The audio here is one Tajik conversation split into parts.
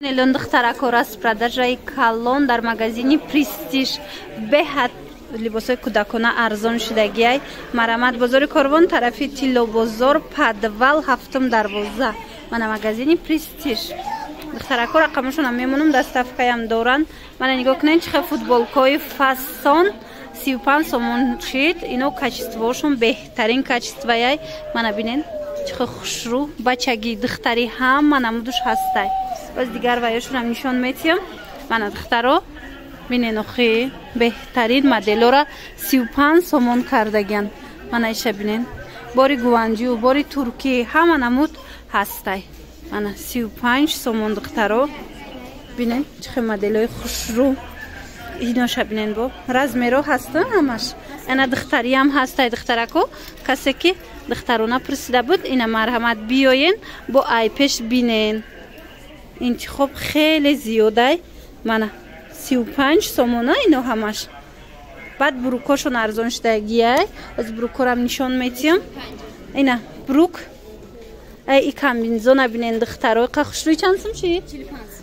Нелон духтарако распродажаи калон дар магазини Престиж беҳад либосои кӯдакона арзон шудагиай марамат бозори Корвон тарафи Тилло бозор подвал 7-12 мана магазини Престиж духтарако рақамашонам мемонам доставкаям доранд мана нигоҳ кунед чихе футболкаи фасон 35 сомон шид ино качествошон беҳтарин качестваяй мана бинен чихе хушрӯ бачаги духтари ҳама намудуш ҳастай باز دیگر وایشون هم نشان میتیم من دخترها بینین خیلی بهترین مدل را 35 سومون کردگن من ایشه بینین باری گوانجی و باری ترکی همه نمود هستای من 35 سومون دخترها بینین چه مدل های خوش رو اینا شبینین با رزمیرو هستن همش اینا دختری هم هستای دخترکو کسی که دخترونا پرسیده بود اینا مرحمت بیاین با آیپش بینین انتخاب خیلی زیاده منه 35 سومونه اینو همش بعد بروکاشون ارزان شدگیه از بروکارم نشان میتیم اینا بروک ای کامبینزون بینین دخترای خوشروی چند سوم چی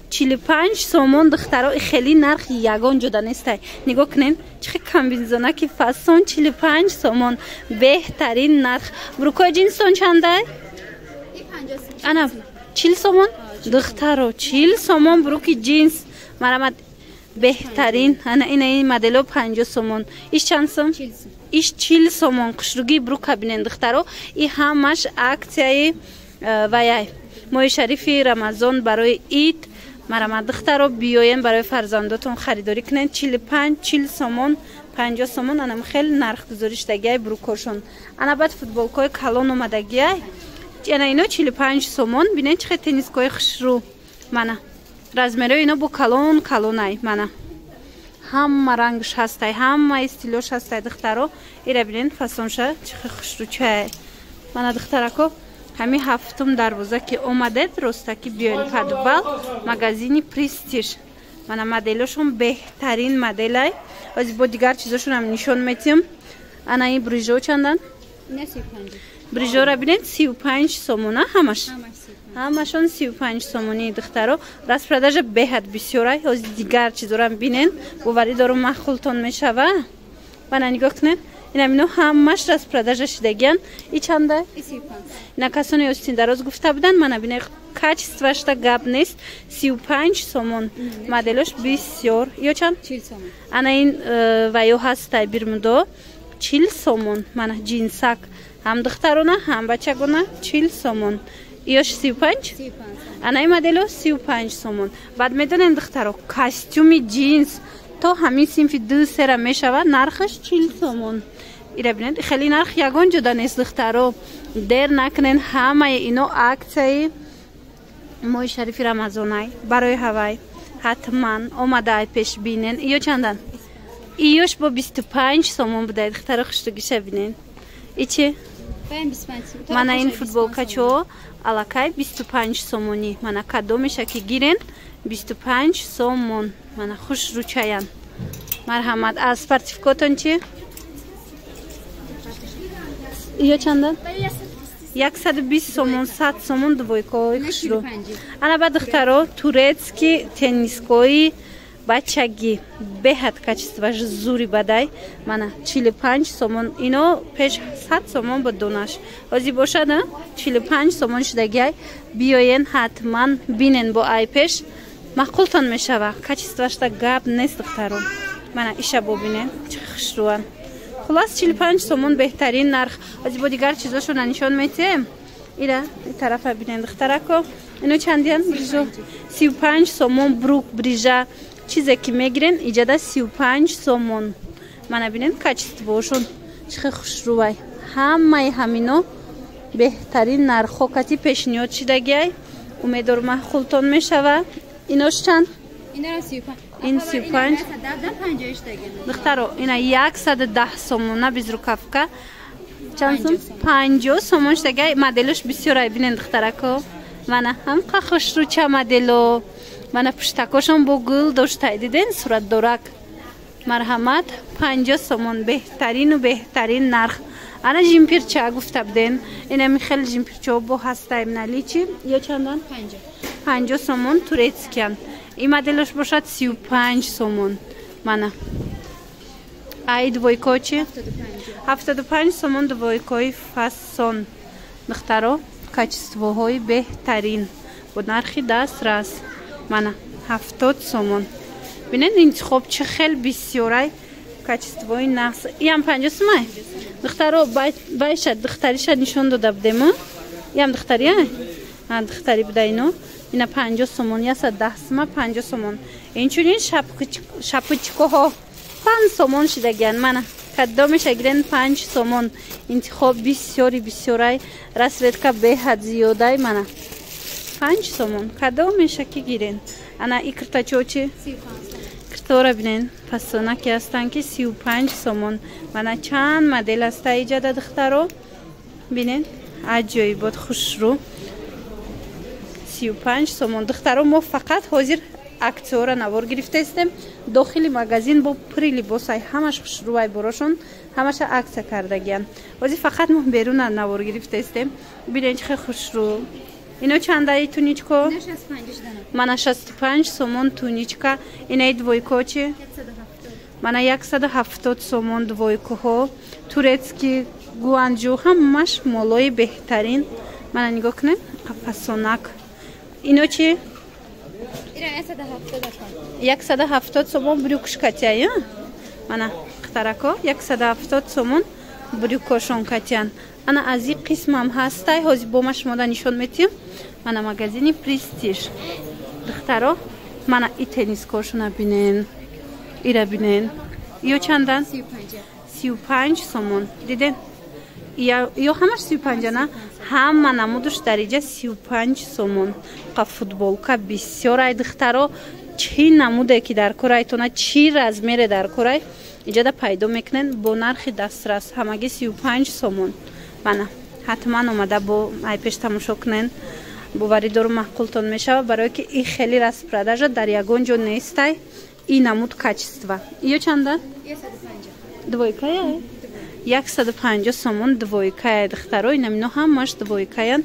45 سومون دخترای خیلی نرخ یگان جدا نیسته نگاه کنین چه کامبینزونه که فاسون 45 سومون بهترین نرخ بروکای جینسون چنده انا 40 سومون دخترو 40 سومون بروکی جینس مرامت بهترین انا این مدلو 50 سومون ایش چند سوم ایش 40 سومون قشروگی بروک بینن دخترو این همش اکسیای ویای ماه شریفی رمضان برای عید مرامت دخترو بیاین برای فرزنداتون خریداری کنن 45 40 سومون 50 سومون انا خیلی نرخ گذاریش دگیای بروکاشون انا بعد فوتبالکای کلون اومدگیای اینا اینو 45 سومون بینین چه تنیسکای خوشرو مانا رزمرو اینو با کلونای مانا همه رنگش هستای همه استیلوش هستای دخترو ایره بینین فاسونشه چه خوشرو چه مانا دخترکو همی 7-12 که اومده درسته که بیاین پدوال مگزینی پرستیژ مانا مدلشون بهترین مدلای از با دیگر چیزاشون هم نشون میتیم انا این بریجو چندن بریجو را بینید 35 سومونه همشون 35 سومونی دخترو راست پرداش بهت بسیاره از دیگر چیزا را بینین بواری دارو مخلطون میشوه و نگاه کنید اینا اینو همش راست پرداش شدگیان ای چنده؟ 35 اینا کسانی استین دراز گفته بودن من بینید کچستوش تا گب نیست 35 سومون مدلش بسیار یا چند؟ 40 سومون انا این ویو هسته بیرمودو 40 سومون من جینسک هم دخترونه هم بچگونه 40 سومون ایش 35 انا این مدلو 35 سومون بعد میدونن دخترو کاستومی جینز تو همین صنف دو سر میشوه نرخش 40 سومون ایره بینید خیلی نرخ یگان جدا نیست دخترو دیر نکنین همه اینو اکسای ماه شریفی رمضانای برای هوای حتما اومده پیش بینین ایو چندن ایوش با 25 سومون بوده دخترو خوشتگیشه بینین ای چی؟ مانا این فوتبولکا چو алакай 25 сомони мана кадомеша ки гирен 25 сомон мана хуш ручаян марҳамат аз сертификатон чи ё чанда 120 сомон 100 сомон двойкои хушру ана ба духтаро турецки теннискои бачаги беҳад качестваш зури бадай мана 45 сомон ино пеш 100 сомон ба донаш ози бошад 45 сомон шудагиай биёен ҳатман бинен бо айпеш мақултон мешава качествашта гап нест духтаро мана иша бобинен чӣ хушрӯан хулос 45 сомон беҳтарин нарх ози бо дигар чизошона нишон метем ира ин тарафа бинен духтарако ино чандиан брижо 35 сомон брук брижа چیزی که میگیرن ایجاده 35 سومون من ببینین کچستوشون چه خوشروای همه همینو بهترین نرخوکتی پیشنهاد شدگی امیدوارم مخلطون میشوه ایناش چند اینا 35 این 35 دخترو اینا 110 سومونه بیز رکافکا چند سوم 50 سومون شدگی مدلش بسیار ببینین دخترکو من هم خوشرو چه مدلو мана пуштакошон бо гул доштаи диден суратдорак марҳамат 50 сомон беҳтарину беҳтарин нарх ана жимпирча гуфта буден инами хеле жимпирчао бо ҳастаи миналичи ё чандан 50 сомон турецкиян. Ин моделаш бошад 35 сомон. Мана. Ай двойко чи? 75 сомон двойкои фасон. Духтаро качествоҳои беҳтарин бо нархи дастрас. Мана 70 сомон. Бинед интихоб чӣ хел бисёрай качествои нақс. Иам 50 сомай? Духтаро байша духтариша нишон дода будему? Иам духтария? Ҳа духтари буда ино. Ина 50 сомон, яса 10 сома 50 сомон. Инчунин шапочкоҳо 5 сомон шидагиян. Мана кадомеша гирен 5 сомон. Интихоб бисёри бисёрай расветка беҳад зиёдай. Мана 5 сомон. Кадомеша ки гирен? Ана и киртачо чи? 35 киртора бинен. Фасонаки ҳастан ки 35 сомон. Мана чанд модел аста иҷада духтаро. Бинен аҷоибот хушрӯ. 35 сомон. Духтаро мо фақат ҳозир аксиора навор гирифтаистем. Дохили магазин бо пури либосай ҳамаш хушрӯай борошон ҳамаша аксия кардагиян. Ҳозир фақат мо беруна навор гирифтаистем. Бинен чӣ хушрӯ. Ино чандаи туничко? Мана 65 сомон туничка. Инаи двойко чи? Мана 170 сомон двойкоҳо. Турецки гуанҷу ҳамаш молои беҳтарин. Мана нигоҳ кунед. Фасонак. Ино чи? 170 сомон брюкшкатяй. Мана хтарако 170 сомон брюкошон катян. Ана аз ин қисмам ҳастай. Ҳозир бома шумода нишон метиҳам. Мана магазини Престиж. Духтаро мана и теннискошона бинен. Ира бинен. Иё чандан? 35 сомон. Диден? Иё ҳамаш 35 на? Ҳама намудуш дариҷа 35 сомон. Қа футболка бисёрай духтаро чӣ намуде ки дар корай тона чӣ размере дар корай иҷада пайдо мекунен бо нархи дастрас. Ҳамаги 35 сомон. Мана ҳатман омада бо айпеш тамошо кунен. Боваридору маҳқултон мешава барое ки и хели распродажа дар ягон ҷо нестай. И намуд качества. Иё чанда? 150. Двойкая? 150 сомон двойкая духтаро. Инамино ҳамаш двойкаян.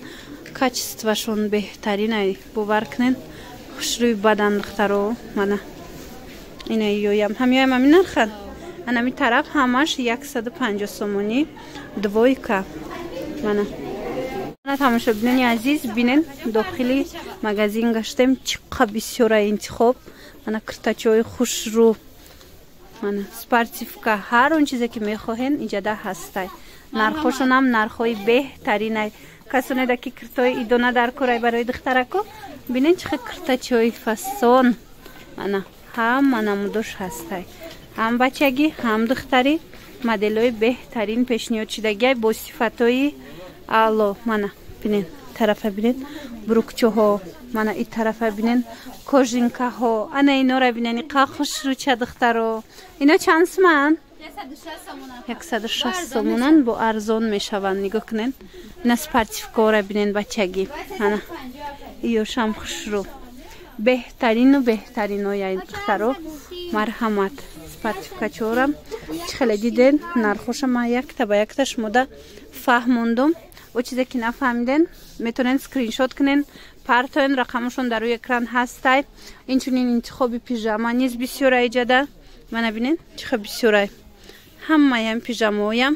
Качествашон беҳтаринай. Бовар кунен. Хушрӯи бадан духтаро. Мана ина иёям ҳамиёям ҳамин нархан. Анами тараф ҳамаш 150 сомони двойка. Мана тамошобинони азиз бинен дохили магазин гаштем чиқа бисёра интихоб. Мана киртачои хушрӯ. Мана спортивка ҳар он чизе ки мехоҳен иҷада ҳастай. Нархошонам нархои беҳтаринай. Касонеда ки киртои идона дар корай барои духтарако. Бинен чихе киртачои фасон. Мана ҳама намудош ҳастай. ҳам бачагӣ ҳам духтарӣ моделҳои беҳтарин пешниҳод шидагиай бо сифатҳои аъло. Мана бинен тарафа бинен брукчоҳо. Мана и тарафа бинен кожинкаҳо. Ана инора бинен иқа хушрӯча духтаро. Ино чанд соман? 160 сомонан бо арзон мешаванд. Нигоҳ кунен. Ина спортивкаора бинен бачагӣ. Ана иёшам хушрӯ. Беҳтарину беҳтаринояй духтаро. Марҳамат. Спортивкачорам чихеле диден нархоша ма якта ба якта шумода фаҳмондум. о чизе ки нафаҳмиден метавонен скриншот кунен партоен рақамашон дар рӯи экран ҳастай. Инчунин интихоби пижама низ бисёра иҷада. Мана бинен чихе бисёрай ҳамаям пижамаоям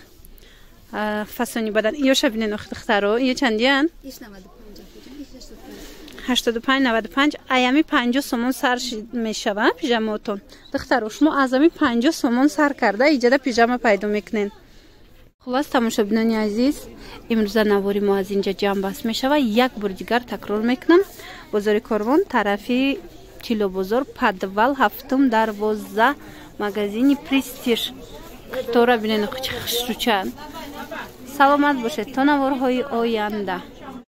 фасони бадан. иёша бинен духтаро. иё чандиян? 85-95. аями 50 сомон сар мешава пижамаотон. духтаро шумо азами 50 сомон сар карда иҷада пижама пайдо мекунен. خلاص тамошобинони азиз, имрӯза навори мо аз инҷа ҷамъбаст мешава. Як бор дигар такрор мекунам. Бозори Корвон, тарафи Тилобозор, подвал 7-12, магазини Престиж. Тора бинен хушрӯчан. Саломат бошед то наворҳои оянда.